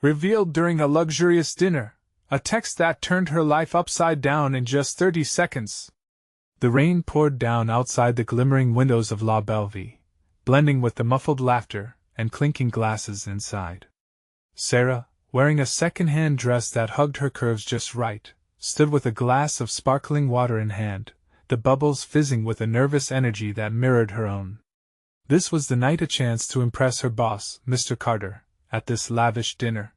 Revealed during a luxurious dinner, a text that turned her life upside down in just 30 seconds. The rain poured down outside the glimmering windows of La Bellevue, blending with the muffled laughter and clinking glasses inside. Sarah, wearing a second-hand dress that hugged her curves just right, stood with a glass of sparkling water in hand, the bubbles fizzing with a nervous energy that mirrored her own. This was the night, a chance to impress her boss, Mr. Carter, at this lavish dinner.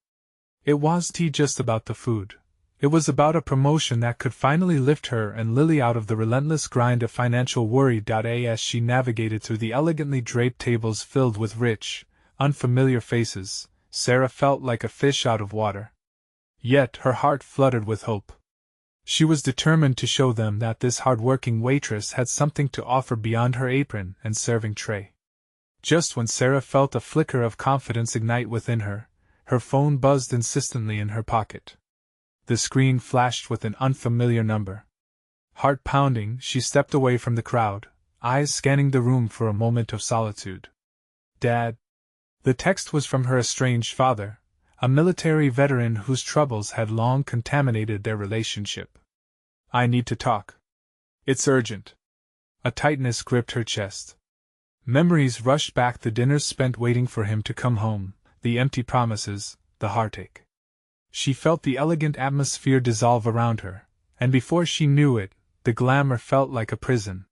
It wasn't just about the food. It was about a promotion that could finally lift her and Lily out of the relentless grind of financial worry. As she navigated through the elegantly draped tables filled with rich, unfamiliar faces, Sarah felt like a fish out of water. Yet her heart fluttered with hope. She was determined to show them that this hard-working waitress had something to offer beyond her apron and serving tray. Just when Sarah felt a flicker of confidence ignite within her, her phone buzzed insistently in her pocket. The screen flashed with an unfamiliar number. Heart pounding, she stepped away from the crowd, eyes scanning the room for a moment of solitude. Dad. The text was from her estranged father, a military veteran whose troubles had long contaminated their relationship. I need to talk. It's urgent. A tightness gripped her chest. Memories rushed back, the dinners spent waiting for him to come home, the empty promises, the heartache. She felt the elegant atmosphere dissolve around her, and before she knew it, the glamour felt like a prison.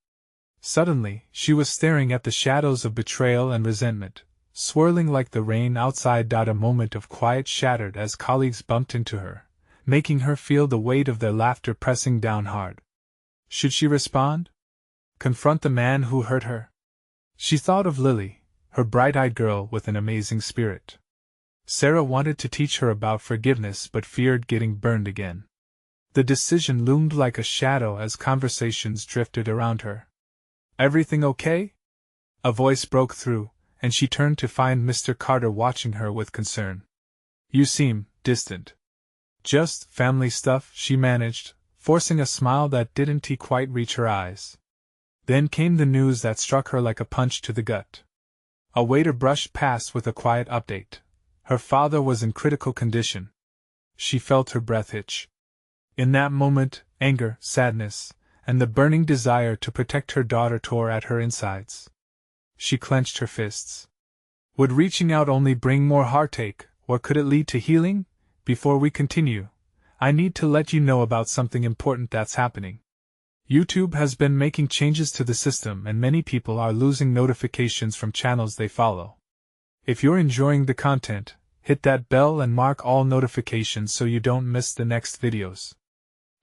Suddenly, she was staring at the shadows of betrayal and resentment, swirling like the rain outside. A moment of quiet shattered as colleagues bumped into her, making her feel the weight of their laughter pressing down hard. Should she respond? Confront the man who hurt her? She thought of Lily, her bright-eyed girl with an amazing spirit. Sarah wanted to teach her about forgiveness but feared getting burned again. The decision loomed like a shadow as conversations drifted around her. Everything okay? A voice broke through, and she turned to find Mr. Carter watching her with concern. You seem distant. Just family stuff, she managed, forcing a smile that didn't quite reach her eyes. Then came the news that struck her like a punch to the gut. A waiter brushed past with a quiet update. Her father was in critical condition. She felt her breath hitch. In that moment, anger, sadness, and the burning desire to protect her daughter tore at her insides. She clenched her fists. Would reaching out only bring more heartache, or could it lead to healing? Before we continue, I need to let you know about something important that's happening. YouTube has been making changes to the system and many people are losing notifications from channels they follow. If you're enjoying the content, hit that bell and mark all notifications so you don't miss the next videos.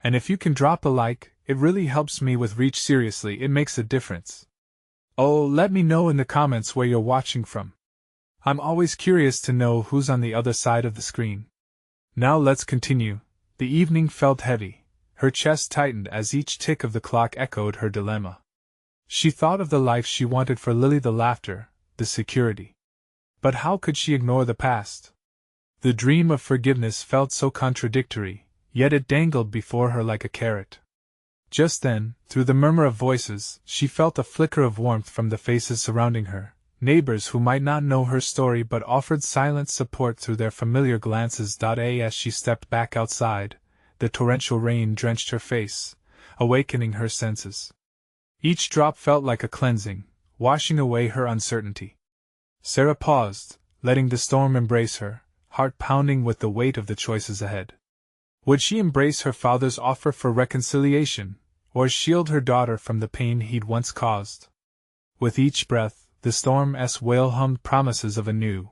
And if you can drop a like, it really helps me with reach. Seriously, it makes a difference. Oh, let me know in the comments where you're watching from. I'm always curious to know who's on the other side of the screen. Now let's continue. The evening felt heavy. Her chest tightened as each tick of the clock echoed her dilemma. She thought of the life she wanted for Lily, the laughter, the security. But how could she ignore the past? The dream of forgiveness felt so contradictory, yet it dangled before her like a carrot. Just then, through the murmur of voices, she felt a flicker of warmth from the faces surrounding her, neighbors who might not know her story but offered silent support through their familiar glances. As she stepped back outside, the torrential rain drenched her face, awakening her senses. Each drop felt like a cleansing, washing away her uncertainty. Sarah paused, letting the storm embrace her, heart pounding with the weight of the choices ahead. Would she embrace her father's offer for reconciliation, or shield her daughter from the pain he'd once caused? With each breath, the storm's wail hummed promises of a new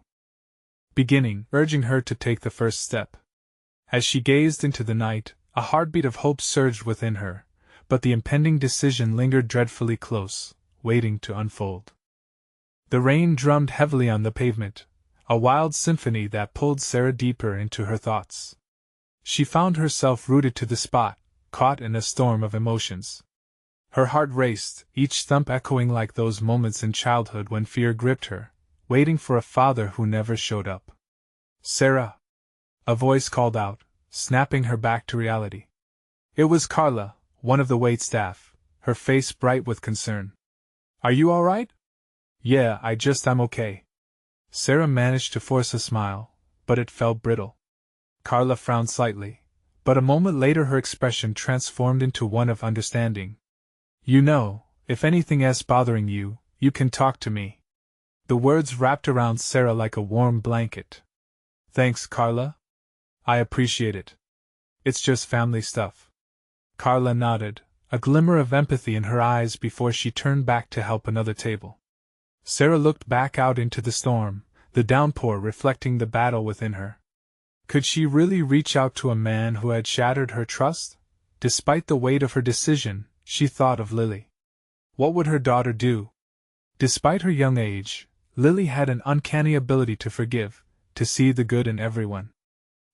beginning, urging her to take the first step. As she gazed into the night, a heartbeat of hope surged within her, but the impending decision lingered dreadfully close, waiting to unfold. The rain drummed heavily on the pavement, a wild symphony that pulled Sarah deeper into her thoughts. She found herself rooted to the spot, caught in a storm of emotions. Her heart raced, each thump echoing like those moments in childhood when fear gripped her, waiting for a father who never showed up. Sarah! A voice called out, snapping her back to reality. It was Carla, one of the waitstaff, her face bright with concern. Are you all right? Yeah, I'm okay. Sarah managed to force a smile, but it felt brittle. Carla frowned slightly, but a moment later her expression transformed into one of understanding. You know, if anything is bothering you, you can talk to me. The words wrapped around Sarah like a warm blanket. Thanks, Carla. I appreciate it. It's just family stuff. Carla nodded, a glimmer of empathy in her eyes before she turned back to help another table. Sarah looked back out into the storm, the downpour reflecting the battle within her. Could she really reach out to a man who had shattered her trust? Despite the weight of her decision, she thought of Lily. What would her daughter do? Despite her young age, Lily had an uncanny ability to forgive, to see the good in everyone.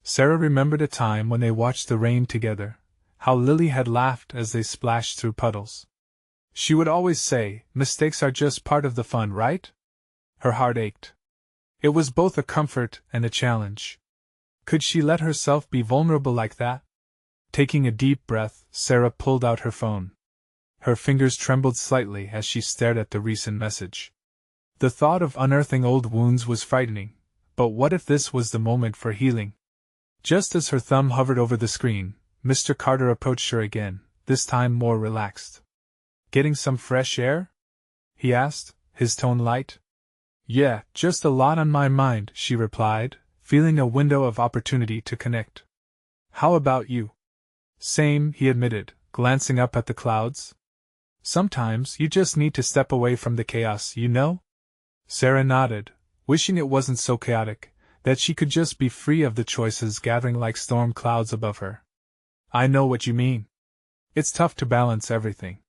Sarah remembered a time when they watched the rain together, how Lily had laughed as they splashed through puddles. She would always say, mistakes are just part of the fun, right? Her heart ached. It was both a comfort and a challenge. Could she let herself be vulnerable like that? Taking a deep breath, Sarah pulled out her phone. Her fingers trembled slightly as she stared at the recent message. The thought of unearthing old wounds was frightening, but what if this was the moment for healing? Just as her thumb hovered over the screen, Mr. Carter approached her again, this time more relaxed. Getting some fresh air? He asked, his tone light. Yeah, just a lot on my mind, she replied, feeling a window of opportunity to connect. How about you? Same, he admitted, glancing up at the clouds. Sometimes you just need to step away from the chaos, you know? Sarah nodded, wishing it wasn't so chaotic, that she could just be free of the choices gathering like storm clouds above her. I know what you mean. It's tough to balance everything.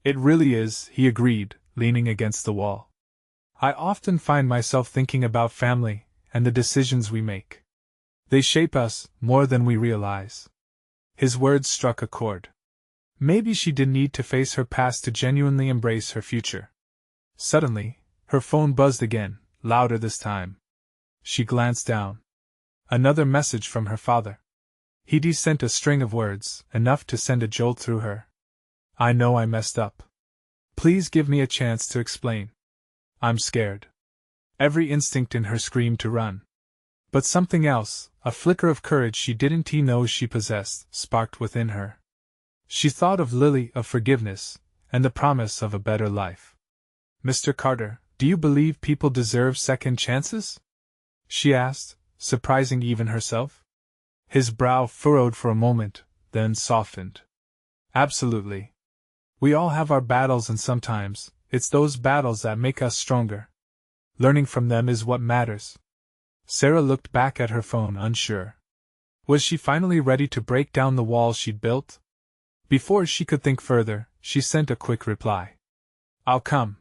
It really is, he agreed, leaning against the wall. I often find myself thinking about family and the decisions we make. They shape us more than we realize. His words struck a chord. Maybe she didn't need to face her past to genuinely embrace her future. Suddenly, her phone buzzed again, louder this time. She glanced down. Another message from her father. He'd sent a string of words, enough to send a jolt through her. I know I messed up. Please give me a chance to explain. I'm scared. Every instinct in her screamed to run. But something else, a flicker of courage she didn't know she possessed, sparked within her. She thought of Lily, of forgiveness, and the promise of a better life. Mr. Carter, do you believe people deserve second chances? She asked, surprising even herself. His brow furrowed for a moment, then softened. Absolutely. We all have our battles, and sometimes, it's those battles that make us stronger. Learning from them is what matters. Sarah looked back at her phone, unsure. Was she finally ready to break down the wall she'd built? Before she could think further, she sent a quick reply. I'll come.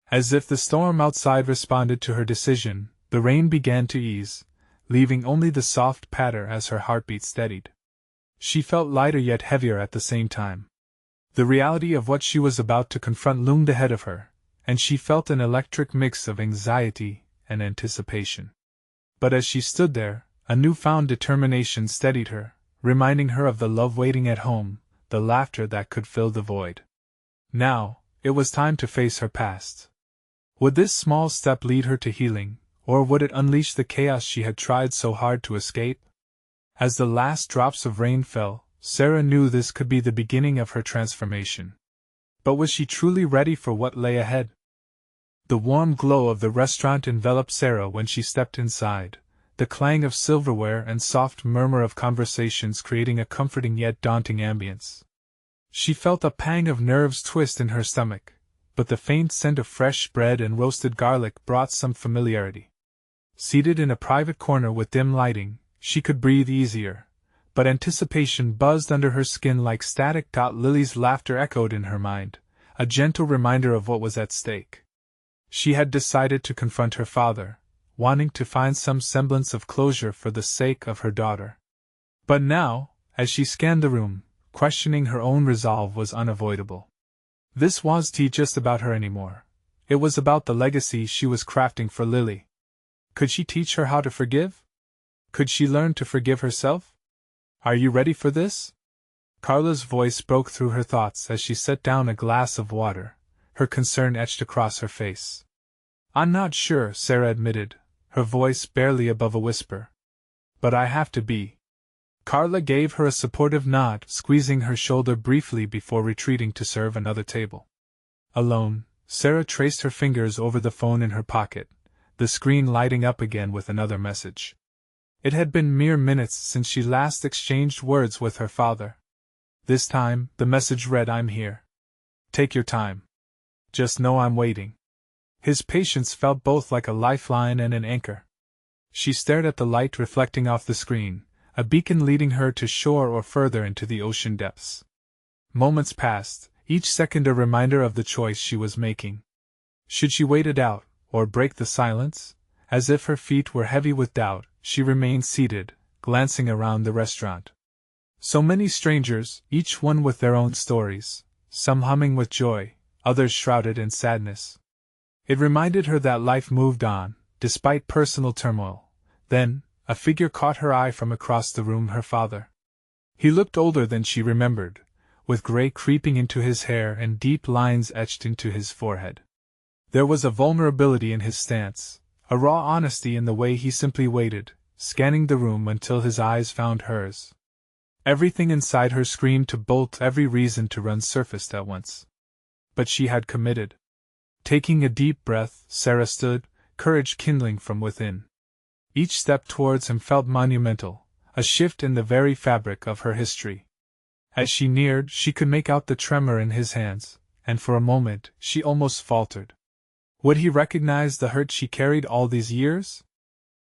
As if the storm outside responded to her decision, the rain began to ease, leaving only the soft patter as her heartbeat steadied. She felt lighter yet heavier at the same time. The reality of what she was about to confront loomed ahead of her, and she felt an electric mix of anxiety and anticipation. But as she stood there, a newfound determination steadied her, reminding her of the love waiting at home, the laughter that could fill the void. Now, it was time to face her past. Would this small step lead her to healing, or would it unleash the chaos she had tried so hard to escape? As the last drops of rain fell, Sarah knew this could be the beginning of her transformation. But was she truly ready for what lay ahead? The warm glow of the restaurant enveloped Sarah when she stepped inside, the clang of silverware and soft murmur of conversations creating a comforting yet daunting ambience. She felt a pang of nerves twist in her stomach, but the faint scent of fresh bread and roasted garlic brought some familiarity. Seated in a private corner with dim lighting, she could breathe easier, but anticipation buzzed under her skin like static. Lily's laughter echoed in her mind, a gentle reminder of what was at stake. She had decided to confront her father, wanting to find some semblance of closure for the sake of her daughter. But now, as she scanned the room, questioning her own resolve was unavoidable. This wasn't just about her anymore. It was about the legacy she was crafting for Lily. Could she teach her how to forgive? Could she learn to forgive herself? Are you ready for this? Carla's voice broke through her thoughts as she set down a glass of water, her concern etched across her face. I'm not sure, Sarah admitted, her voice barely above a whisper. But I have to be. Carla gave her a supportive nod, squeezing her shoulder briefly before retreating to serve another table. Alone, Sarah traced her fingers over the phone in her pocket, the screen lighting up again with another message. It had been mere minutes since she last exchanged words with her father. This time, the message read, "I'm here. Take your time. Just know I'm waiting." His patience felt both like a lifeline and an anchor. She stared at the light reflecting off the screen, a beacon leading her to shore or further into the ocean depths. Moments passed, each second a reminder of the choice she was making. Should she wait it out, or break the silence? As if her feet were heavy with doubt, she remained seated, glancing around the restaurant. So many strangers, each one with their own stories, some humming with joy, others shrouded in sadness. It reminded her that life moved on, despite personal turmoil. Then, a figure caught her eye from across the room, her father. He looked older than she remembered, with gray creeping into his hair and deep lines etched into his forehead. There was a vulnerability in his stance, a raw honesty in the way he simply waited, scanning the room until his eyes found hers. Everything inside her screamed to bolt, every reason to run surfaced at once. But she had committed. Taking a deep breath, Sarah stood, courage kindling from within. Each step towards him felt monumental, a shift in the very fabric of her history. As she neared, she could make out the tremor in his hands, and for a moment, she almost faltered. Would he recognize the hurt she carried all these years?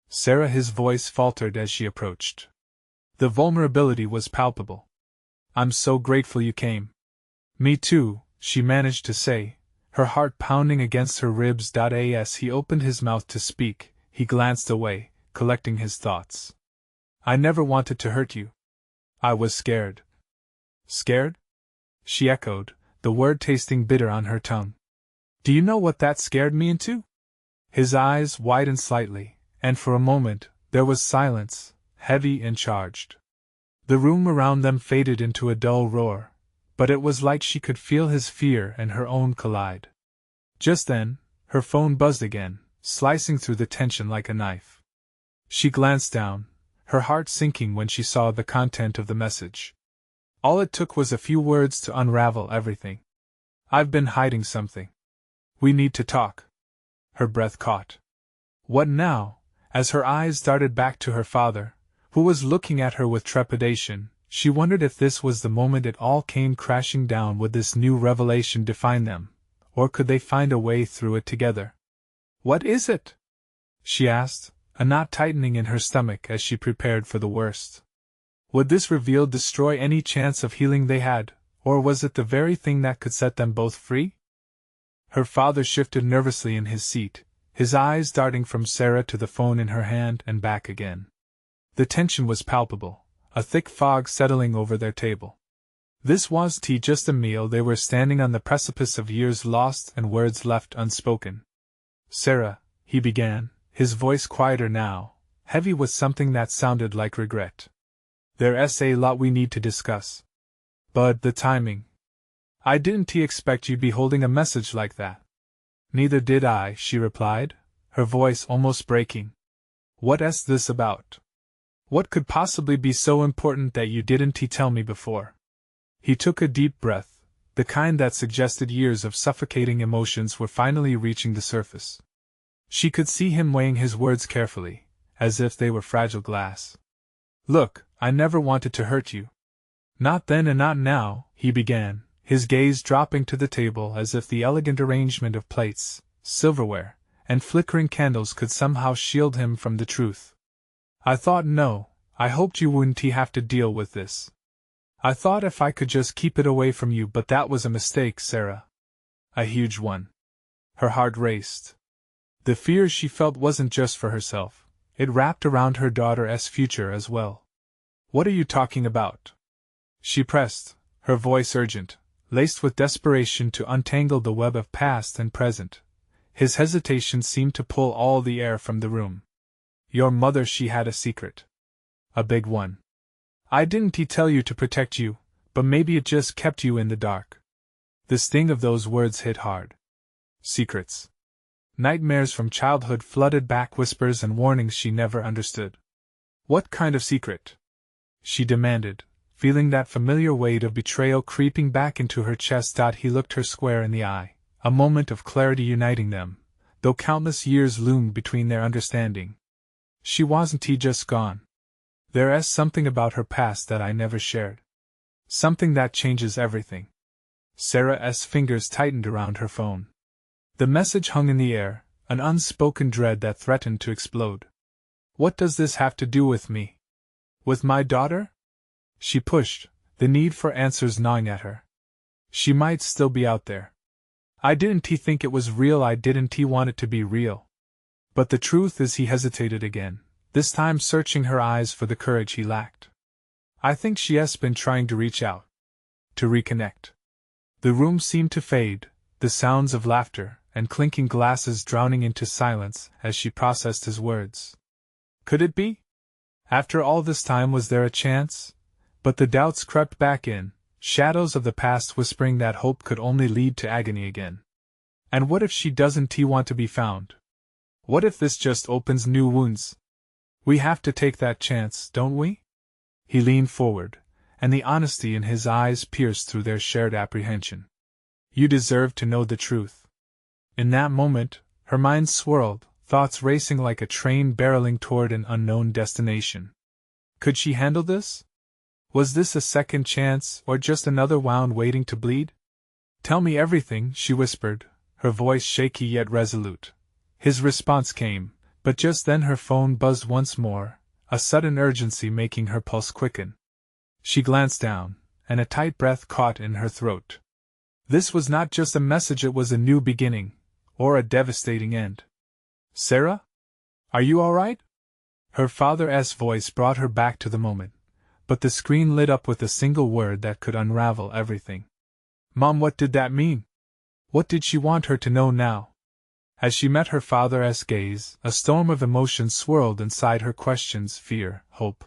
"Sarah," his voice faltered as she approached. The vulnerability was palpable. "I'm so grateful you came." "Me too," she managed to say, her heart pounding against her ribs. As he opened his mouth to speak, he glanced away, collecting his thoughts. "I never wanted to hurt you. I was scared." "Scared?" she echoed, the word tasting bitter on her tongue. "Do you know what that scared me into?" His eyes widened slightly, and for a moment, there was silence, heavy and charged. The room around them faded into a dull roar, but it was like she could feel his fear and her own collide. Just then, her phone buzzed again, slicing through the tension like a knife. She glanced down, her heart sinking when she saw the content of the message. All it took was a few words to unravel everything. "I've been hiding something. We need to talk." Her breath caught. What now? As her eyes darted back to her father, who was looking at her with trepidation, she wondered if this was the moment it all came crashing down. Would this new revelation define them, or could they find a way through it together? "What is it?" she asked, a knot tightening in her stomach as she prepared for the worst. Would this reveal destroy any chance of healing they had, or was it the very thing that could set them both free? Her father shifted nervously in his seat, his eyes darting from Sarah to the phone in her hand and back again. The tension was palpable, a thick fog settling over their table. This wasn't just a meal, they were standing on the precipice of years lost and words left unspoken. "Sarah," he began, his voice quieter now, heavy with something that sounded like regret. "There's a lot we need to discuss. But the timing. I didn't expect you'd be holding a message like that." "Neither did I," she replied, her voice almost breaking. "What's this about? What could possibly be so important that you didn't tell me before?" He took a deep breath, the kind that suggested years of suffocating emotions were finally reaching the surface. She could see him weighing his words carefully, as if they were fragile glass. "Look, I never wanted to hurt you." "Not then and not now," he began, his gaze dropping to the table as if the elegant arrangement of plates, silverware, and flickering candles could somehow shield him from the truth. "I thought I hoped you wouldn't have to deal with this. I thought if I could just keep it away from you, but that was a mistake, Sarah. A huge one." Her heart raced. The fear she felt wasn't just for herself, it wrapped around her daughter's future as well. "What are you talking about?" she pressed, her voice urgent, laced with desperation to untangle the web of past and present. His hesitation seemed to pull all the air from the room. "Your mother, she had a secret. A big one. I didn't tell you to protect you, but maybe it just kept you in the dark." The sting of those words hit hard. Secrets. Nightmares from childhood flooded back, whispers and warnings she never understood. What kind of secret? She demanded, feeling that familiar weight of betrayal creeping back into her chest. He looked her square in the eye, a moment of clarity uniting them, though countless years loomed between their understanding. She wasn't just gone. There's something about her past that I never shared. Something that changes everything. Sarah's fingers tightened around her phone. The message hung in the air, an unspoken dread that threatened to explode. What does this have to do with me? With my daughter? She pushed, the need for answers gnawing at her. She might still be out there. I didn't think it was real. I didn't want it to be real. But the truth is, he hesitated again, this time searching her eyes for the courage he lacked. I think she's been trying to reach out. To reconnect. The room seemed to fade, the sounds of laughter and clinking glasses drowning into silence as she processed his words. Could it be? After all this time, was there a chance? But the doubts crept back in, shadows of the past whispering that hope could only lead to agony again. And what if she doesn't want to be found? What if this just opens new wounds? We have to take that chance, don't we? He leaned forward, and the honesty in his eyes pierced through their shared apprehension. You deserve to know the truth. In that moment, her mind swirled, thoughts racing like a train barreling toward an unknown destination. Could she handle this? Was this a second chance, or just another wound waiting to bleed? Tell me everything, she whispered, her voice shaky yet resolute. His response came, but just then her phone buzzed once more, a sudden urgency making her pulse quicken. She glanced down, and a tight breath caught in her throat. This was not just a message, it was a new beginning, or a devastating end. Sarah? Are you all right? Her father's voice brought her back to the moment, but the screen lit up with a single word that could unravel everything. Mom, what did that mean? What did she want her to know now? As she met her father's gaze, a storm of emotions swirled inside her: questions, fear, hope.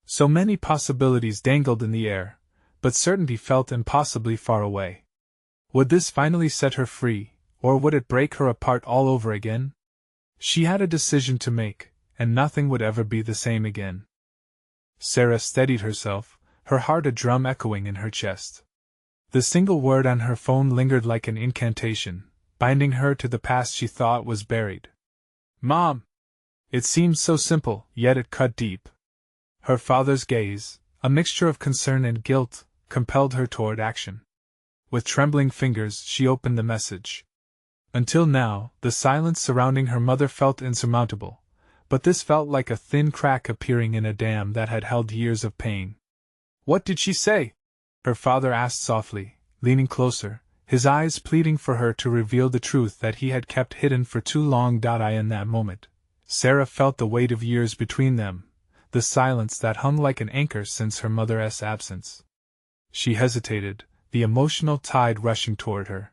So many possibilities dangled in the air, but certainty felt impossibly far away. Would this finally set her free, or would it break her apart all over again? She had a decision to make, and nothing would ever be the same again. Sarah steadied herself, her heart a drum echoing in her chest. The single word on her phone lingered like an incantation, binding her to the past she thought was buried. Mom! It seemed so simple, yet it cut deep. Her father's gaze, a mixture of concern and guilt, compelled her toward action. With trembling fingers, she opened the message. Until now, the silence surrounding her mother felt insurmountable, but this felt like a thin crack appearing in a dam that had held years of pain. What did she say? Her father asked softly, leaning closer, his eyes pleading for her to reveal the truth that he had kept hidden for too long. In that moment, Sarah felt the weight of years between them, the silence that hung like an anchor since her mother's absence. She hesitated, the emotional tide rushing toward her.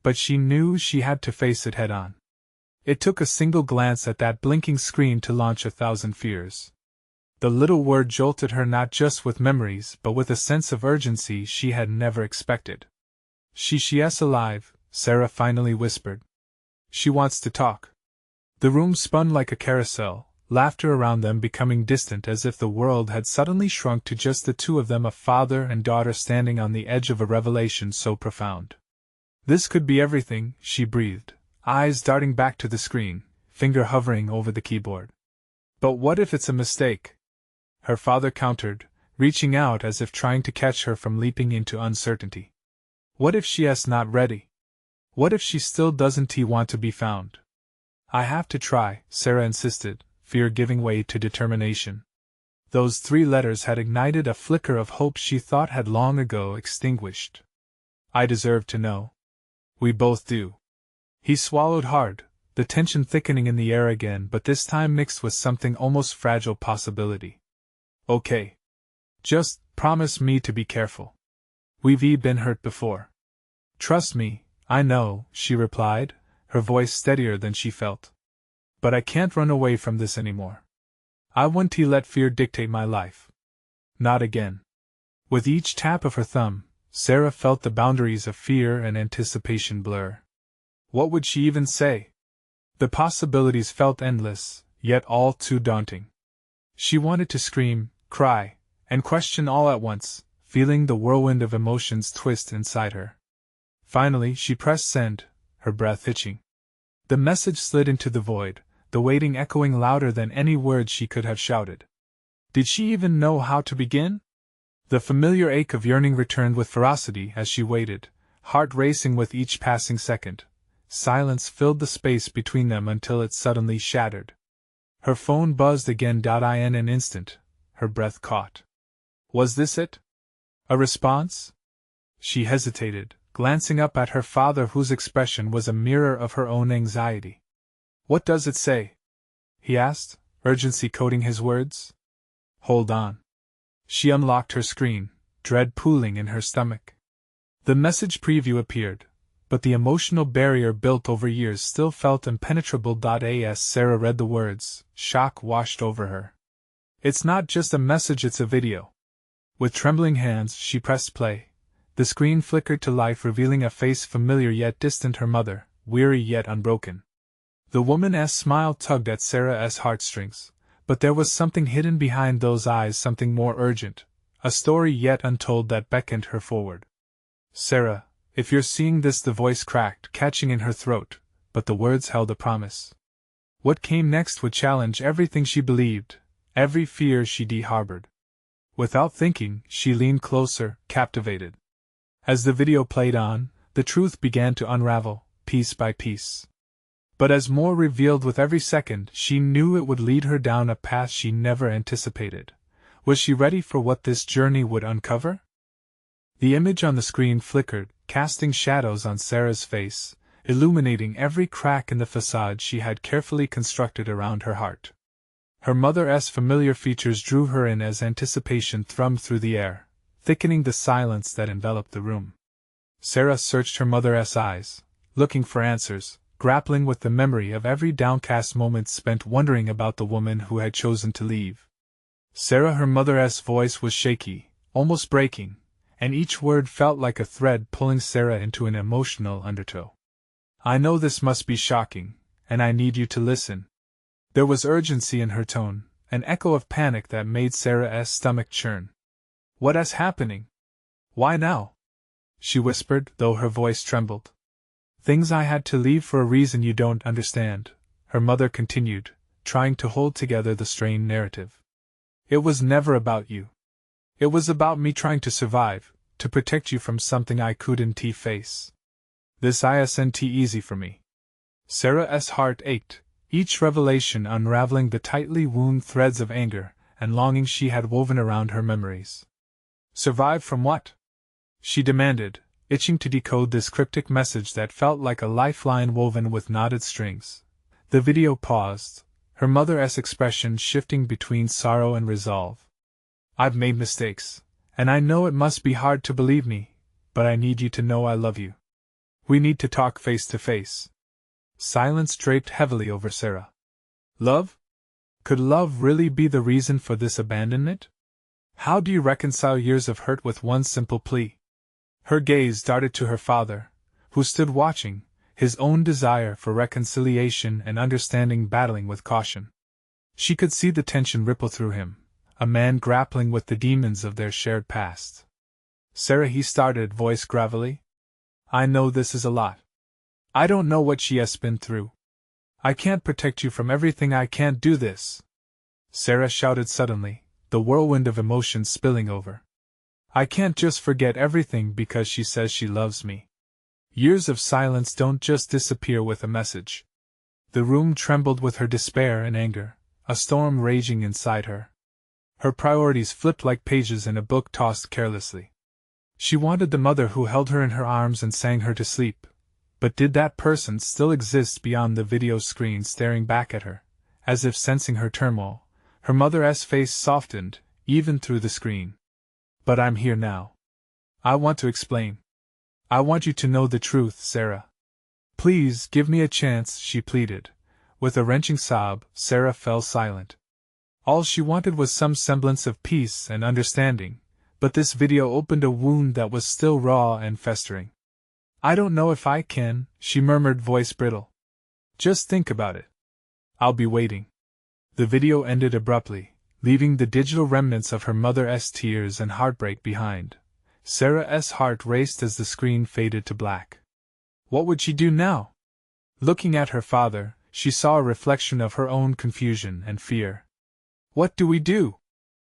But she knew she had to face it head on. It took a single glance at that blinking screen to launch 1,000 fears. The little word jolted her not just with memories but with a sense of urgency she had never expected. She's alive, Sarah finally whispered. She wants to talk. The room spun like a carousel, laughter around them becoming distant as if the world had suddenly shrunk to just the two of them, a father and daughter standing on the edge of a revelation so profound. This could be everything, she breathed, eyes darting back to the screen, finger hovering over the keyboard. But what if it's a mistake? Her father countered, reaching out as if trying to catch her from leaping into uncertainty. What if she's not ready? What if she still doesn't want to be found? I have to try, Sarah insisted, fear giving way to determination. Those 3 letters had ignited a flicker of hope she thought had long ago extinguished. I deserve to know. We both do. He swallowed hard, the tension thickening in the air again, but this time mixed with something almost fragile possibility. Okay. Just promise me to be careful. We've been hurt before. Trust me, I know, she replied, her voice steadier than she felt. But I can't run away from this anymore. I won't let fear dictate my life. Not again. With each tap of her thumb, Sarah felt the boundaries of fear and anticipation blur. What would she even say? The possibilities felt endless, yet all too daunting. She wanted to scream, cry, and question all at once, feeling the whirlwind of emotions twist inside her. Finally, she pressed send, her breath hitching. The message slid into the void, the waiting echoing louder than any words she could have shouted. Did she even know how to begin? The familiar ache of yearning returned with ferocity as she waited, heart racing with each passing second. Silence filled the space between them until it suddenly shattered. Her phone buzzed again. In an instant, her breath caught. Was this it? A response? She hesitated, glancing up at her father, whose expression was a mirror of her own anxiety. What does it say? He asked, urgency coating his words. Hold on. She unlocked her screen, dread pooling in her stomach. The message preview appeared, but the emotional barrier built over years still felt impenetrable. As Sarah read the words, shock washed over her. It's not just a message, it's a video. With trembling hands, she pressed play. The screen flickered to life, revealing a face familiar yet distant, her mother, weary yet unbroken. The woman's smile tugged at Sarah's heartstrings, but there was something hidden behind those eyes, something more urgent, a story yet untold that beckoned her forward. Sarah, if you're seeing this, the voice cracked, catching in her throat, but the words held a promise. What came next would challenge everything she believed, every fear she'd harbored. Without thinking, she leaned closer, captivated. As the video played on, the truth began to unravel, piece by piece. But as more revealed with every second, she knew it would lead her down a path she never anticipated. Was she ready for what this journey would uncover? The image on the screen flickered, casting shadows on Sarah's face, illuminating every crack in the facade she had carefully constructed around her heart. Her mother's familiar features drew her in as anticipation thrummed through the air, thickening the silence that enveloped the room. Sarah searched her mother's eyes, looking for answers, grappling with the memory of every downcast moment spent wondering about the woman who had chosen to leave. Sarah, her mother's voice was shaky, almost breaking, and each word felt like a thread pulling Sarah into an emotional undertow. I know this must be shocking, and I need you to listen. There was urgency in her tone, an echo of panic that made Sarah's stomach churn. What is happening? Why now? She whispered, though her voice trembled. Things I had to leave for a reason you don't understand, her mother continued, trying to hold together the strained narrative. It was never about you. It was about me trying to survive, to protect you from something I couldn't face. This isn't easy for me. Sarah's heart ached, each revelation unraveling the tightly wound threads of anger and longing she had woven around her memories. Survive from what? She demanded, itching to decode this cryptic message that felt like a lifeline woven with knotted strings. The video paused, her mother's expression shifting between sorrow and resolve. I've made mistakes, and I know it must be hard to believe me, but I need you to know I love you. We need to talk face to face. Silence draped heavily over Sarah. Love? Could love really be the reason for this abandonment? How do you reconcile years of hurt with one simple plea? Her gaze darted to her father, who stood watching, his own desire for reconciliation and understanding battling with caution. She could see the tension ripple through him, a man grappling with the demons of their shared past. Sarah, he started, voice gravelly. I know this is a lot. I don't know what she has been through. I can't protect you from everything. I can't do this. Sarah shouted suddenly, the whirlwind of emotions spilling over. I can't just forget everything because she says she loves me. Years of silence don't just disappear with a message. The room trembled with her despair and anger, a storm raging inside her. Her priorities flipped like pages in a book tossed carelessly. She wanted the mother who held her in her arms and sang her to sleep. But did that person still exist beyond the video screen staring back at her, as if sensing her turmoil? Her mother's face softened, even through the screen. But I'm here now. I want to explain. I want you to know the truth, Sarah. Please give me a chance, she pleaded. With a wrenching sob, Sarah fell silent. All she wanted was some semblance of peace and understanding, but this video opened a wound that was still raw and festering. I don't know if I can, she murmured, voice brittle. Just think about it. I'll be waiting. The video ended abruptly, leaving the digital remnants of her mother's tears and heartbreak behind. Sarah's heart raced as the screen faded to black. What would she do now? Looking at her father, she saw a reflection of her own confusion and fear. What do we do?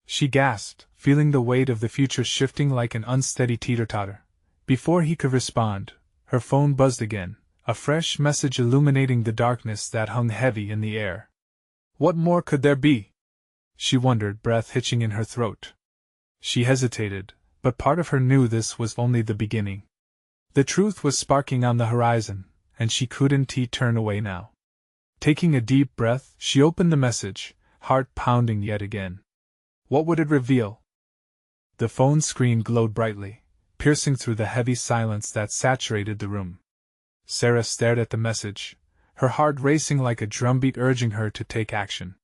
She gasped, feeling the weight of the future shifting like an unsteady teeter-totter. Before he could respond, her phone buzzed again, a fresh message illuminating the darkness that hung heavy in the air. What more could there be? She wondered, breath hitching in her throat. She hesitated, but part of her knew this was only the beginning. The truth was sparking on the horizon, and she couldn't turn away now. Taking a deep breath, she opened the message, heart pounding yet again. What would it reveal? The phone screen glowed brightly, piercing through the heavy silence that saturated the room. Sarah stared at the message, her heart racing like a drumbeat urging her to take action.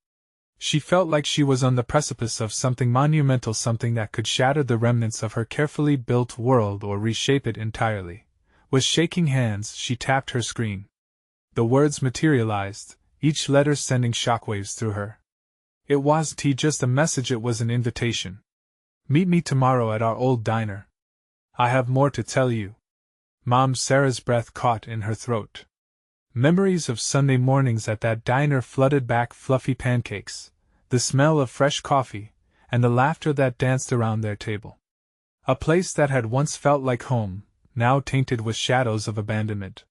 She felt like she was on the precipice of something monumental, something that could shatter the remnants of her carefully built world or reshape it entirely. With shaking hands, she tapped her screen. The words materialized, each letter sending shockwaves through her. It wasn't just a message, it was an invitation. Meet me tomorrow at our old diner. I have more to tell you. Mom. Sarah's breath caught in her throat. Memories of Sunday mornings at that diner flooded back, fluffy pancakes, the smell of fresh coffee, and the laughter that danced around their table. A place that had once felt like home, now tainted with shadows of abandonment.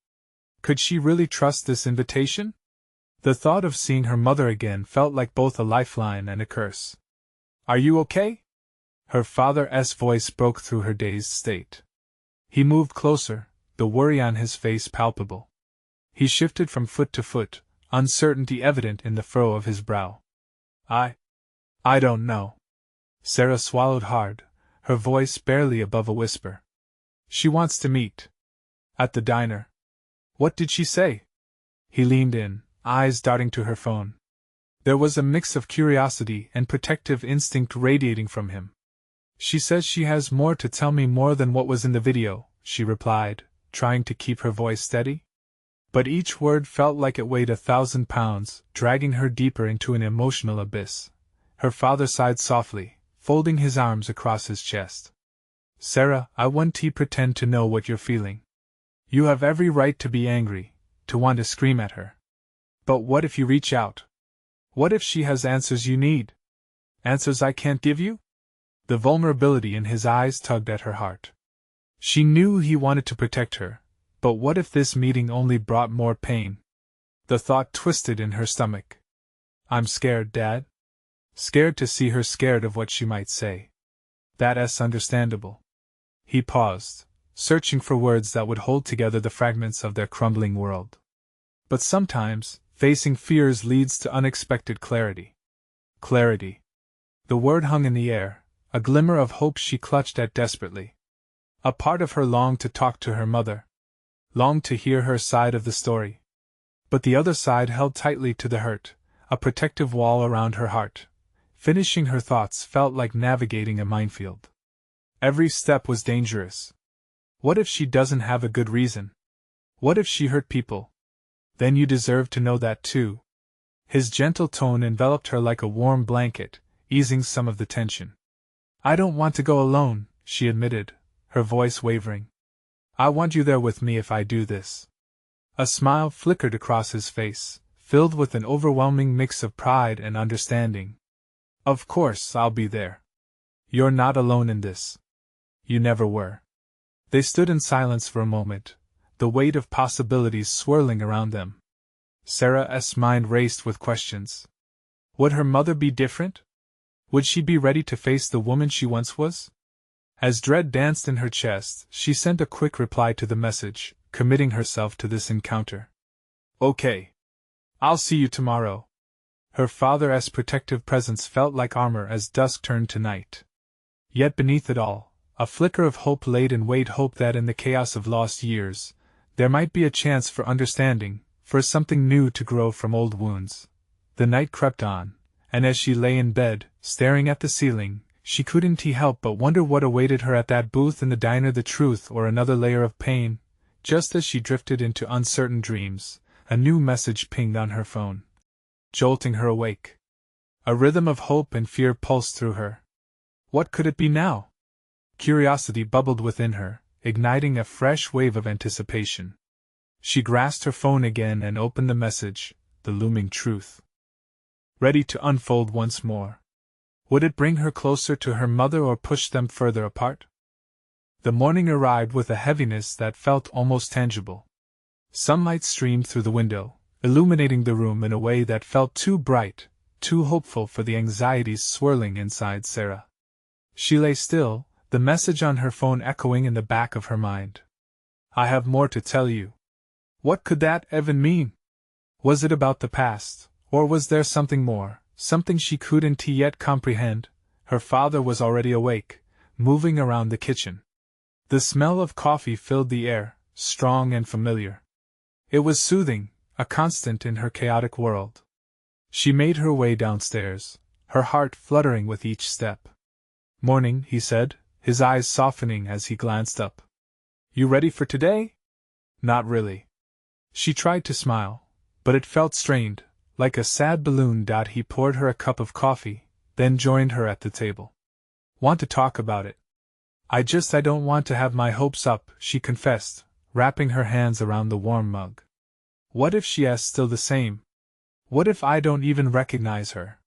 Could she really trust this invitation? The thought of seeing her mother again felt like both a lifeline and a curse. Are you okay? Her father's voice broke through her dazed state. He moved closer, the worry on his face palpable. He shifted from foot to foot, uncertainty evident in the furrow of his brow. I don't know. Sarah swallowed hard, her voice barely above a whisper. She wants to meet. At the diner. What did she say? He leaned in, eyes darting to her phone. There was a mix of curiosity and protective instinct radiating from him. She says she has more to tell me, more than what was in the video, she replied, trying to keep her voice steady. But each word felt like it weighed 1,000 pounds, dragging her deeper into an emotional abyss. Her father sighed softly, folding his arms across his chest. Sarah, I won't pretend to know what you're feeling. You have every right to be angry, to want to scream at her. But what if you reach out? What if she has answers you need? Answers I can't give you? The vulnerability in his eyes tugged at her heart. She knew he wanted to protect her, but what if this meeting only brought more pain? The thought twisted in her stomach. I'm scared, Dad. Scared to see her, scared of what she might say. That's understandable. He paused, searching for words that would hold together the fragments of their crumbling world. But sometimes, facing fears leads to unexpected clarity. Clarity. The word hung in the air, a glimmer of hope she clutched at desperately. A part of her longed to talk to her mother. Longed to hear her side of the story. But the other side held tightly to the hurt, a protective wall around her heart. Finishing her thoughts felt like navigating a minefield. Every step was dangerous. What if she doesn't have a good reason? What if she hurt people? Then you deserve to know that too. His gentle tone enveloped her like a warm blanket, easing some of the tension. I don't want to go alone, she admitted, her voice wavering. I want you there with me if I do this. A smile flickered across his face, filled with an overwhelming mix of pride and understanding. Of course, I'll be there. You're not alone in this. You never were. They stood in silence for a moment, the weight of possibilities swirling around them. Sarah's mind raced with questions. Would her mother be different? Would she be ready to face the woman she once was? As dread danced in her chest, she sent a quick reply to the message, committing herself to this encounter. Okay. I'll see you tomorrow. Her father's protective presence felt like armor as dusk turned to night. Yet beneath it all, a flicker of hope laid in wait, hope that in the chaos of lost years, there might be a chance for understanding, for something new to grow from old wounds. The night crept on, and as she lay in bed, staring at the ceiling, she couldn't help but wonder what awaited her at that booth in the diner, the truth or another layer of pain. Just as she drifted into uncertain dreams, a new message pinged on her phone, jolting her awake. A rhythm of hope and fear pulsed through her. What could it be now? Curiosity bubbled within her, igniting a fresh wave of anticipation. She grasped her phone again and opened the message, the looming truth, ready to unfold once more. Would it bring her closer to her mother or push them further apart? The morning arrived with a heaviness that felt almost tangible. Sunlight streamed through the window, illuminating the room in a way that felt too bright, too hopeful for the anxieties swirling inside Sarah. She lay still, the message on her phone echoing in the back of her mind. I have more to tell you. What could that even mean? Was it about the past, or was there something more, something she couldn't yet comprehend? Her father was already awake, moving around the kitchen. The smell of coffee filled the air, strong and familiar. It was soothing, a constant in her chaotic world. She made her way downstairs, her heart fluttering with each step. Morning, he said, his eyes softening as he glanced up. You ready for today? Not really. She tried to smile, but it felt strained, like a sad balloon. He poured her a cup of coffee, then joined her at the table. Want to talk about it? I don't want to have my hopes up, she confessed, wrapping her hands around the warm mug. What if she is still the same? What if I don't even recognize her?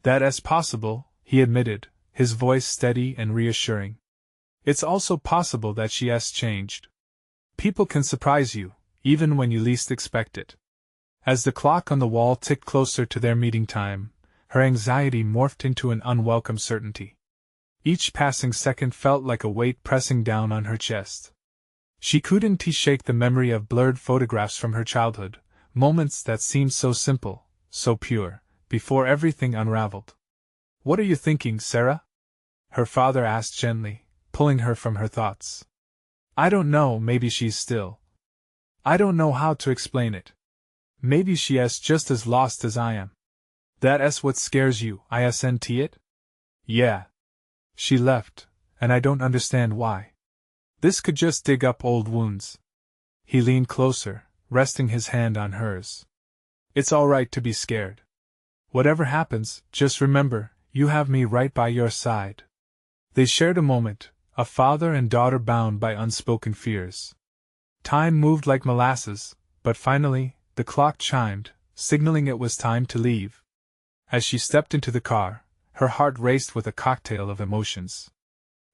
That is possible, he admitted, his voice steady and reassuring. It's also possible that she has changed. People can surprise you, even when you least expect it. As the clock on the wall ticked closer to their meeting time, her anxiety morphed into an unwelcome certainty. Each passing second felt like a weight pressing down on her chest. She couldn't shake the memory of blurred photographs from her childhood, moments that seemed so simple, so pure, before everything unraveled. What are you thinking, Sarah? Her father asked gently, pulling her from her thoughts. I don't know, maybe she's still. I don't know how to explain it. Maybe she is just as lost as I am. That's what scares you, isn't it? Yeah. She left, and I don't understand why. This could just dig up old wounds. He leaned closer, resting his hand on hers. It's all right to be scared. Whatever happens, just remember, you have me right by your side. They shared a moment, a father and daughter bound by unspoken fears. Time moved like molasses, but finally, the clock chimed, signaling it was time to leave. As she stepped into the car, her heart raced with a cocktail of emotions.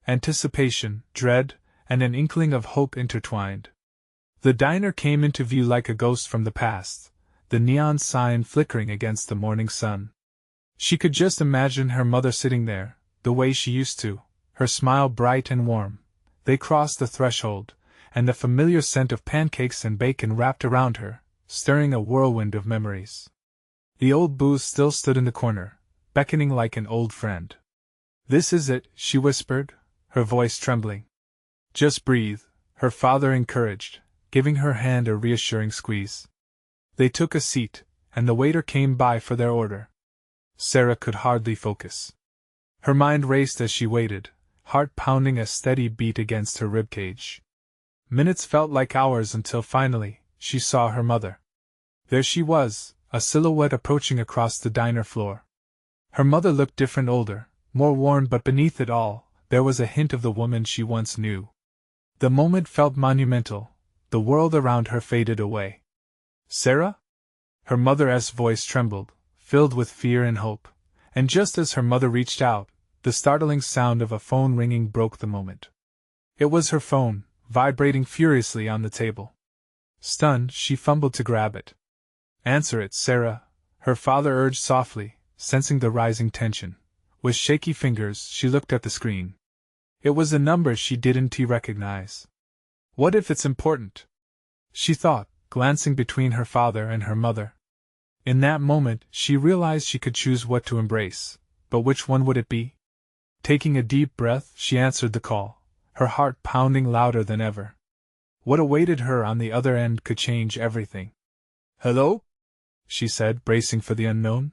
Anticipation, dread, and an inkling of hope intertwined. The diner came into view like a ghost from the past, the neon sign flickering against the morning sun. She could just imagine her mother sitting there, the way she used to, her smile bright and warm. They crossed the threshold, and the familiar scent of pancakes and bacon wrapped around her, stirring a whirlwind of memories. The old booth still stood in the corner, beckoning like an old friend. This is it, she whispered, her voice trembling. Just breathe, her father encouraged, giving her hand a reassuring squeeze. They took a seat, and the waiter came by for their order. Sarah could hardly focus. Her mind raced as she waited, heart pounding a steady beat against her ribcage. Minutes felt like hours until finally, she saw her mother. There she was, a silhouette approaching across the diner floor. Her mother looked different, older, more worn, but beneath it all, there was a hint of the woman she once knew. The moment felt monumental, the world around her faded away. Sarah? Her mother's voice trembled, filled with fear and hope, and just as her mother reached out, the startling sound of a phone ringing broke the moment. It was her phone, vibrating furiously on the table. Stunned, she fumbled to grab it. Answer it, Sarah, her father urged softly, sensing the rising tension. With shaky fingers, she looked at the screen. It was a number she didn't recognize. What if it's important? She thought, glancing between her father and her mother. In that moment, she realized she could choose what to embrace, but which one would it be? Taking a deep breath, she answered the call, her heart pounding louder than ever. What awaited her on the other end could change everything. Hello? She said, bracing for the unknown.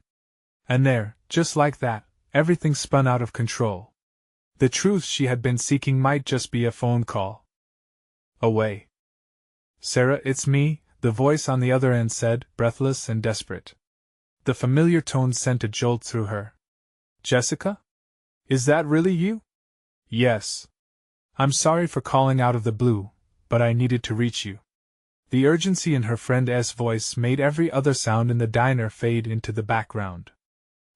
And there, just like that, everything spun out of control. The truth she had been seeking might just be a phone call away. Sarah, it's me, the voice on the other end said, breathless and desperate. The familiar tone sent a jolt through her. Jessica? Is that really you? Yes. I'm sorry for calling out of the blue, but I needed to reach you. The urgency in her friend's voice made every other sound in the diner fade into the background.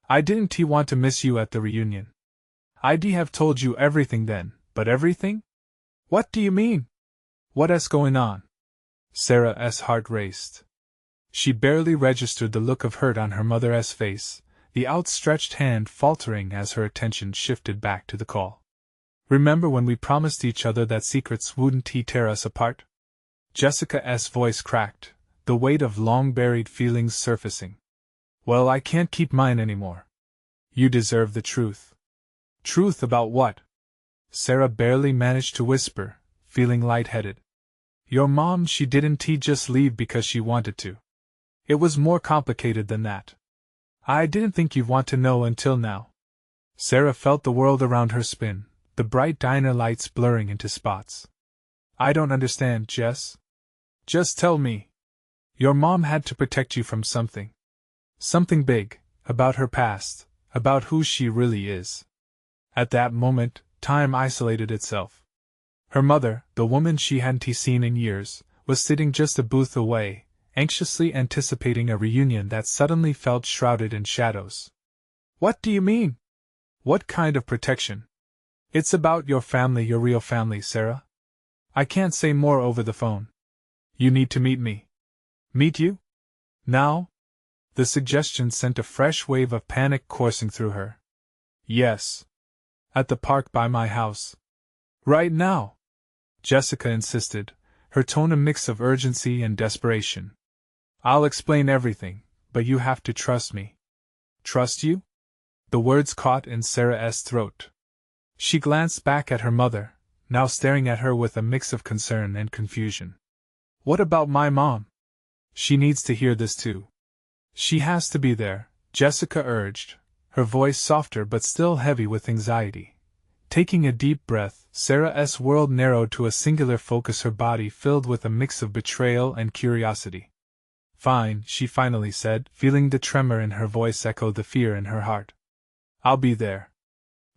I didn't want to miss you at the reunion. I'd have told you everything then, but everything? What do you mean? What's going on? Sarah's heart raced. She barely registered the look of hurt on her mother's face, the outstretched hand faltering as her attention shifted back to the call. Remember when we promised each other that secrets wouldn't tear us apart? Jessica's voice cracked, the weight of long-buried feelings surfacing. Well, I can't keep mine anymore. You deserve the truth. Truth about what? Sarah barely managed to whisper, feeling lightheaded. Your mom, she didn't just leave because she wanted to. It was more complicated than that. I didn't think you'd want to know until now. Sarah felt the world around her spin, the bright diner lights blurring into spots. I don't understand, Jess. Just tell me. Your mom had to protect you from something. Something big, about her past, about who she really is. At that moment, time isolated itself. Her mother, the woman she hadn't seen in years, was sitting just a booth away, anxiously anticipating a reunion that suddenly felt shrouded in shadows. What do you mean? What kind of protection? It's about your family, your real family, Sarah. I can't say more over the phone. You need to meet me. Meet you? Now? The suggestion sent a fresh wave of panic coursing through her. Yes. At the park by my house. Right now? Jessica insisted, her tone a mix of urgency and desperation. I'll explain everything, but you have to trust me. Trust you? The words caught in Sarah's throat. She glanced back at her mother, now staring at her with a mix of concern and confusion. What about my mom? She needs to hear this too. She has to be there, Jessica urged, her voice softer but still heavy with anxiety. Taking a deep breath, Sarah's world narrowed to a singular focus, her body filled with a mix of betrayal and curiosity. Fine, she finally said, feeling the tremor in her voice echo the fear in her heart. I'll be there.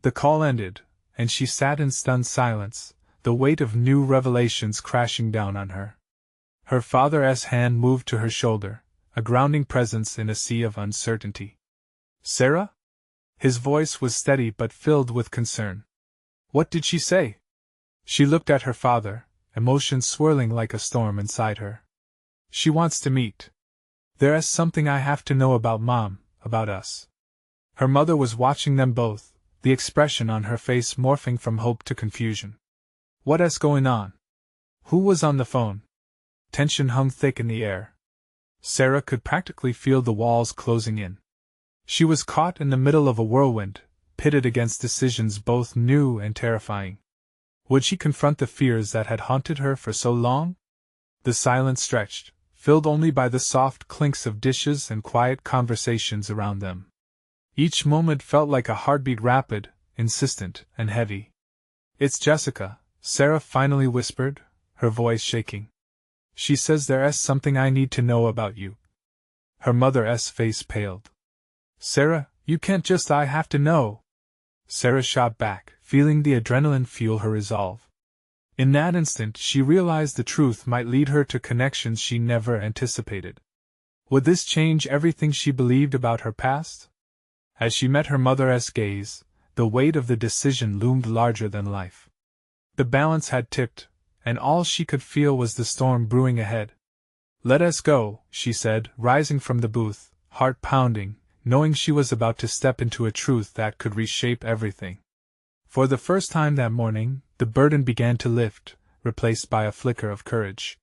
The call ended, and she sat in stunned silence, the weight of new revelations crashing down on her. Her father's hand moved to her shoulder, a grounding presence in a sea of uncertainty. Sarah? His voice was steady but filled with concern. What did she say? She looked at her father, emotions swirling like a storm inside her. She wants to meet. There's something I have to know about Mom, about us. Her mother was watching them both, the expression on her face morphing from hope to confusion. What's going on? Who was on the phone? Tension hung thick in the air. Sarah could practically feel the walls closing in. She was caught in the middle of a whirlwind, pitted against decisions both new and terrifying. Would she confront the fears that had haunted her for so long? The silence stretched, filled only by the soft clinks of dishes and quiet conversations around them. Each moment felt like a heartbeat, rapid, insistent, and heavy. It's Jessica, Sarah finally whispered, her voice shaking. She says there's something I need to know about you. Her mother's face paled. Sarah, you can't just I have to know. Sarah shot back, feeling the adrenaline fuel her resolve. In that instant she realized the truth might lead her to connections she never anticipated. Would this change everything she believed about her past? As she met her mother's gaze, the weight of the decision loomed larger than life. The balance had tipped, and all she could feel was the storm brewing ahead. Let us go, she said, rising from the booth, heart pounding, knowing she was about to step into a truth that could reshape everything. For the first time that morning, the burden began to lift, replaced by a flicker of courage.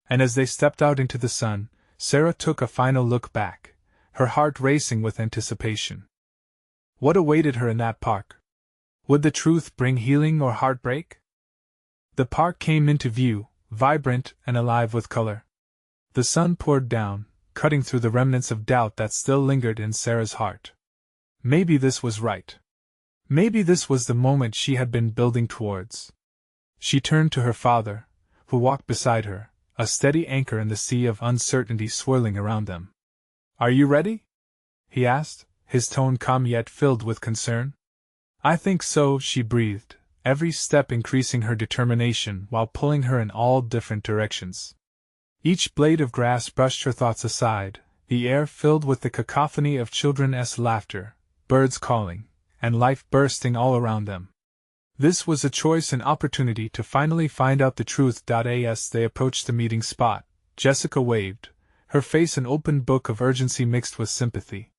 And as they stepped out into the sun, Sarah took a final look back, her heart racing with anticipation. What awaited her in that park? Would the truth bring healing or heartbreak? The park came into view, vibrant and alive with color. The sun poured down, cutting through the remnants of doubt that still lingered in Sarah's heart. Maybe this was right. Maybe this was the moment she had been building towards. She turned to her father, who walked beside her, a steady anchor in the sea of uncertainty swirling around them. Are you ready? he asked, his tone calm yet filled with concern. I think so, she breathed, every step increasing her determination while pulling her in all different directions. Each blade of grass brushed her thoughts aside, the air filled with the cacophony of children's laughter, birds calling, and life bursting all around them. This was a choice and opportunity to finally find out the truth. As they approached the meeting spot, Jessica waved, her face an open book of urgency mixed with sympathy.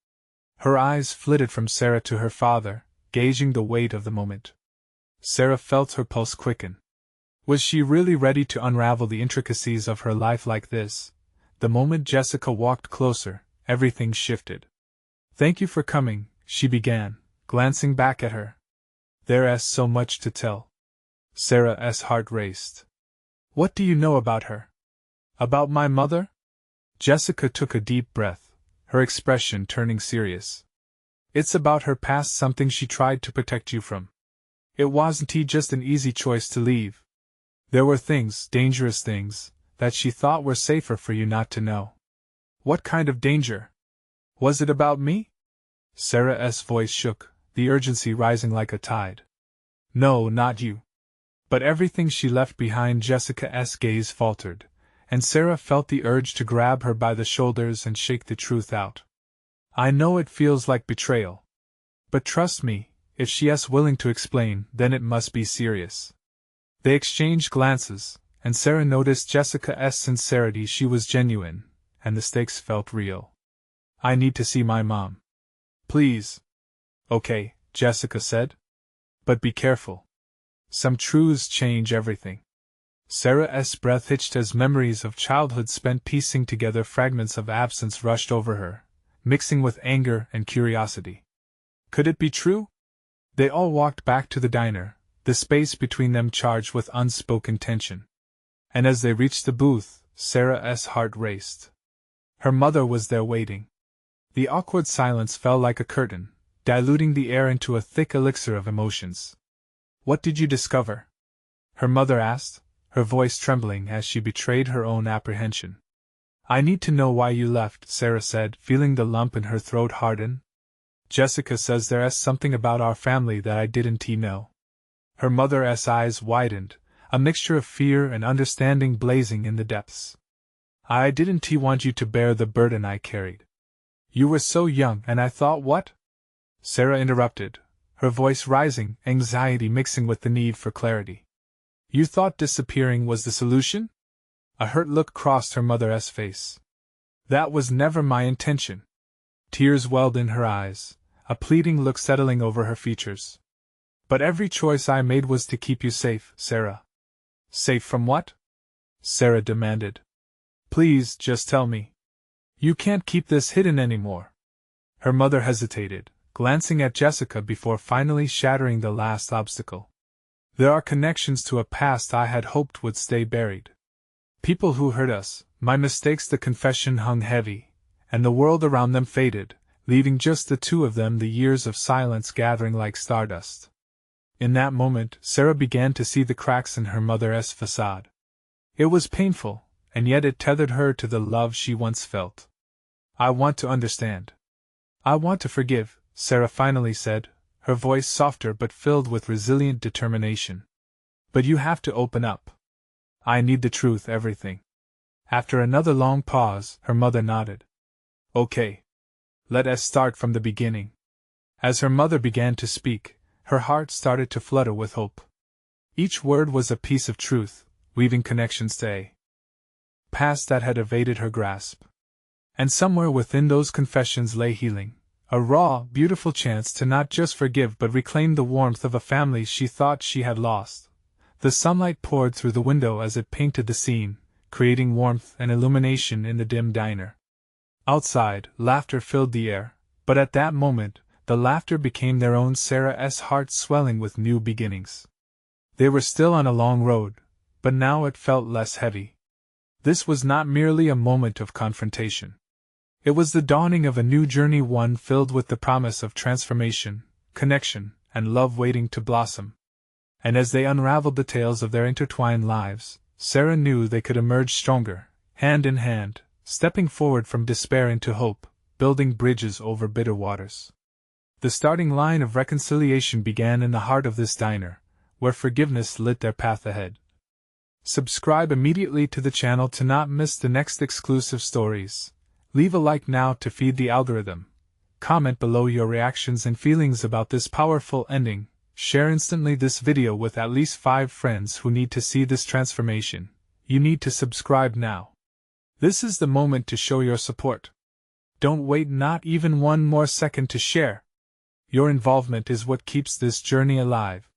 Her eyes flitted from Sarah to her father, gauging the weight of the moment. Sarah felt her pulse quicken. Was she really ready to unravel the intricacies of her life like this? The moment Jessica walked closer, everything shifted. Thank you for coming, she began, glancing back at her. There's so much to tell. Sarah's heart raced. What do you know about her? About my mother? Jessica took a deep breath, her expression turning serious. It's about her past, something she tried to protect you from. It wasn't just an easy choice to leave. There were things, dangerous things, that she thought were safer for you not to know. What kind of danger? Was it about me? Sarah's voice shook, the urgency rising like a tide. No, not you. But everything she left behind. Jessica's gaze faltered, and Sarah felt the urge to grab her by the shoulders and shake the truth out. I know it feels like betrayal. But trust me, if she's willing to explain, then it must be serious. They exchanged glances, and Sarah noticed Jessica's sincerity. She was genuine, and the stakes felt real. I need to see my mom. Please. Okay, Jessica said. But be careful. Some truths change everything. Sarah's breath hitched as memories of childhood spent piecing together fragments of absence rushed over her, mixing with anger and curiosity. Could it be true? They all walked back to the diner, the space between them charged with unspoken tension. And as they reached the booth, Sarah's heart raced. Her mother was there waiting. The awkward silence fell like a curtain, diluting the air into a thick elixir of emotions. What did you discover? Her mother asked, her voice trembling as she betrayed her own apprehension. I need to know why you left, Sarah said, feeling the lump in her throat harden. Jessica says there's something about our family that I didn't know. Her mother's eyes widened, a mixture of fear and understanding blazing in the depths. I didn't want you to bear the burden I carried. You were so young, and I thought what? Sarah interrupted, her voice rising, anxiety mixing with the need for clarity. You thought disappearing was the solution? A hurt look crossed her mother's face. That was never my intention. Tears welled in her eyes, a pleading look settling over her features. But every choice I made was to keep you safe, Sarah. Safe from what? Sarah demanded. Please, just tell me. You can't keep this hidden anymore. Her mother hesitated, glancing at Jessica before finally shattering the last obstacle. There are connections to a past I had hoped would stay buried. People who hurt us, my mistakes. The confession hung heavy, and the world around them faded, leaving just the two of them, the years of silence gathering like stardust. In that moment, Sarah began to see the cracks in her mother's facade. It was painful, and yet it tethered her to the love she once felt. I want to understand. I want to forgive, Sarah finally said, her voice softer but filled with resilient determination. But you have to open up. I need the truth, everything. After another long pause, her mother nodded. Okay. Let us start from the beginning. As her mother began to speak, her heart started to flutter with hope. Each word was a piece of truth, weaving connections to a past that had evaded her grasp. And somewhere within those confessions lay healing, a raw, beautiful chance to not just forgive but reclaim the warmth of a family she thought she had lost. The sunlight poured through the window as it painted the scene, creating warmth and illumination in the dim diner. Outside, laughter filled the air, but at that moment, the laughter became their own. Sarah's heart swelling with new beginnings. They were still on a long road, but now it felt less heavy. This was not merely a moment of confrontation. It was the dawning of a new journey, one filled with the promise of transformation, connection, and love waiting to blossom. And as they unraveled the tales of their intertwined lives, Sarah knew they could emerge stronger, hand in hand, stepping forward from despair into hope, building bridges over bitter waters. The starting line of reconciliation began in the heart of this diner, where forgiveness lit their path ahead. Subscribe immediately to the channel to not miss the next exclusive stories. Leave a like now to feed the algorithm. Comment below your reactions and feelings about this powerful ending. Share instantly this video with at least 5 friends who need to see this transformation. You need to subscribe now. This is the moment to show your support. Don't wait not even one more second to share. Your involvement is what keeps this journey alive.